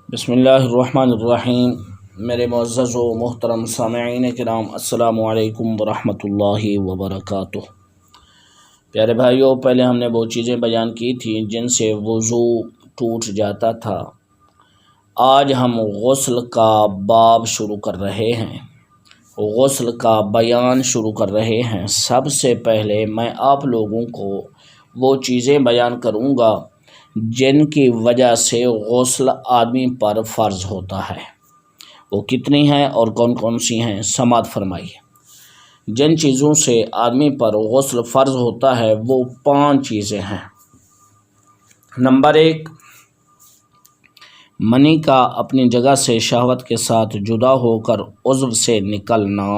بسم اللہ الرحمن الرحیم۔ میرے معزز و محترم سامعین کرام، السلام علیکم ورحمۃ اللہ وبرکاتہ۔ پیارے بھائیوں، پہلے ہم نے وہ چیزیں بیان کی تھیں جن سے وضو ٹوٹ جاتا تھا۔ آج ہم غسل کا باب شروع کر رہے ہیں، غسل کا بیان شروع کر رہے ہیں۔ سب سے پہلے میں آپ لوگوں کو وہ چیزیں بیان کروں گا جن کی وجہ سے غسل آدمی پر فرض ہوتا ہے۔ وہ کتنی ہیں اور کون کون سی ہیں؟ سماعت فرمائیے۔ جن چیزوں سے آدمی پر غسل فرض ہوتا ہے وہ 5 چیزیں ہیں۔ نمبر 1، منی کا اپنی جگہ سے شہوت کے ساتھ جدا ہو کر عضو سے نکلنا،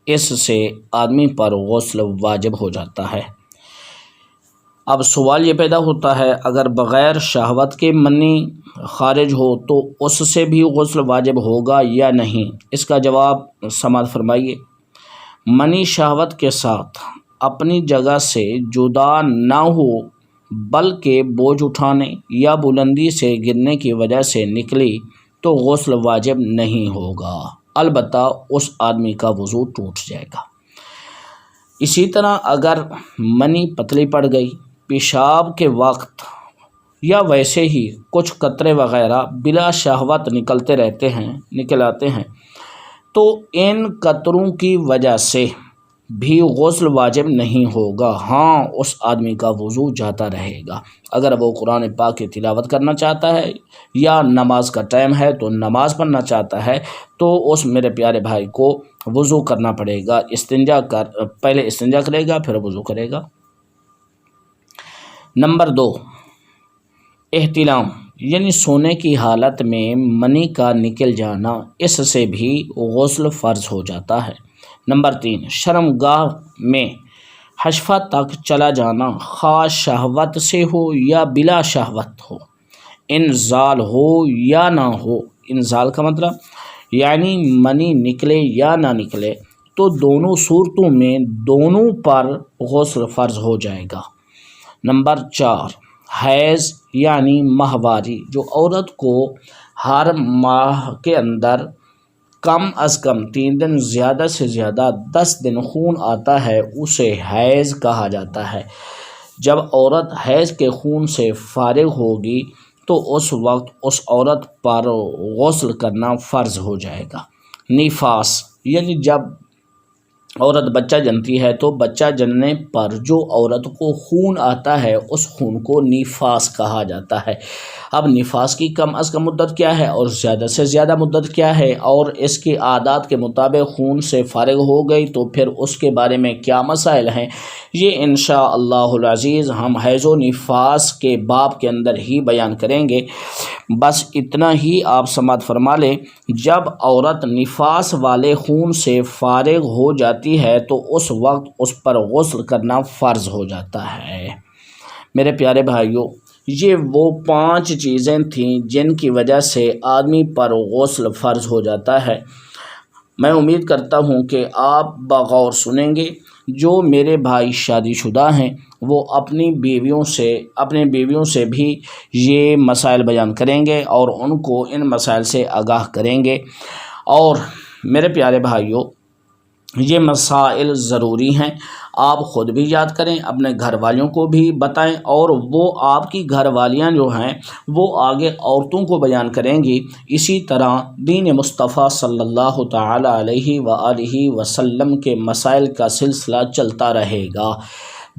اس سے آدمی پر غسل واجب ہو جاتا ہے۔ اب سوال یہ پیدا ہوتا ہے، اگر بغیر شہوت کے منی خارج ہو تو اس سے بھی غسل واجب ہوگا یا نہیں؟ اس کا جواب سماعت فرمائیے۔ منی شہوت کے ساتھ اپنی جگہ سے جدا نہ ہو بلکہ بوجھ اٹھانے یا بلندی سے گرنے کی وجہ سے نکلی تو غسل واجب نہیں ہوگا، البتہ اس آدمی کا وضو ٹوٹ جائے گا۔ اسی طرح اگر منی پتلی پڑ گئی، پیشاب کے وقت یا ویسے ہی کچھ قطرے وغیرہ بلا شہوت نکل آتے ہیں تو ان قطروں کی وجہ سے بھی غسل واجب نہیں ہوگا، ہاں اس آدمی کا وضو جاتا رہے گا۔ اگر وہ قرآن پاک کی تلاوت کرنا چاہتا ہے یا نماز کا ٹائم ہے تو نماز پڑھنا چاہتا ہے تو اس میرے پیارے بھائی کو وضو کرنا پڑے گا۔ پہلے استنجا کرے گا، پھر وضو کرے گا۔ نمبر 2، احتلام یعنی سونے کی حالت میں منی کا نکل جانا، اس سے بھی غسل فرض ہو جاتا ہے۔ نمبر 3، شرمگاہ میں حشفہ تک چلا جانا، خواہ شہوت سے ہو یا بلا شہوت ہو، انزال ہو یا نہ ہو۔ انزال کا مطلب یعنی منی نکلے یا نہ نکلے تو دونوں صورتوں میں دونوں پر غسل فرض ہو جائے گا۔ نمبر 4، حیض یعنی ماہواری، جو عورت کو ہر ماہ کے اندر کم از کم 3 دن، زیادہ سے زیادہ 10 دن خون آتا ہے، اسے حیض کہا جاتا ہے۔ جب عورت حیض کے خون سے فارغ ہوگی تو اس وقت اس عورت پر غسل کرنا فرض ہو جائے گا۔ نفاس یعنی جب عورت بچہ جنتی ہے تو بچہ جننے پر جو عورت کو خون آتا ہے اس خون کو نفاس کہا جاتا ہے۔ اب نفاس کی کم از کم مدت کیا ہے اور زیادہ سے زیادہ مدت کیا ہے، اور اس کی عادات کے مطابق خون سے فارغ ہو گئی تو پھر اس کے بارے میں کیا مسائل ہیں، یہ انشاءاللہ العزیز ہم حیض و نفاس کے باب کے اندر ہی بیان کریں گے۔ بس اتنا ہی آپ سماعت فرما لیں، جب عورت نفاس والے خون سے فارغ ہو جاتی ہے تو اس وقت اس پر غسل کرنا فرض ہو جاتا ہے۔ میرے پیارے بھائیوں، یہ وہ 5 چیزیں تھیں جن کی وجہ سے آدمی پر غسل فرض ہو جاتا ہے۔ میں امید کرتا ہوں کہ آپ بغور سنیں گے۔ جو میرے بھائی شادی شدہ ہیں وہ اپنی بیویوں سے بھی یہ مسائل بیان کریں گے اور ان کو ان مسائل سے آگاہ کریں گے۔ اور میرے پیارے بھائیوں، یہ مسائل ضروری ہیں، آپ خود بھی یاد کریں، اپنے گھر والوں کو بھی بتائیں، اور وہ آپ کی گھر والیاں جو ہیں وہ آگے عورتوں کو بیان کریں گی۔ اسی طرح دین مصطفیٰ صلی اللہ تعالی علیہ وآلہ وسلم کے مسائل کا سلسلہ چلتا رہے گا۔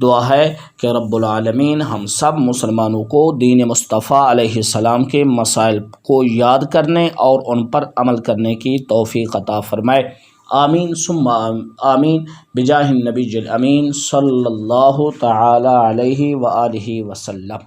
دعا ہے کہ رب العالمین ہم سب مسلمانوں کو دین مصطفیٰ علیہ السلام کے مسائل کو یاد کرنے اور ان پر عمل کرنے کی توفیق عطا فرمائے۔ آمین ثم آمین بجاہ النبی الامین صلی اللہ تعالی علیہ وآلہ وسلم۔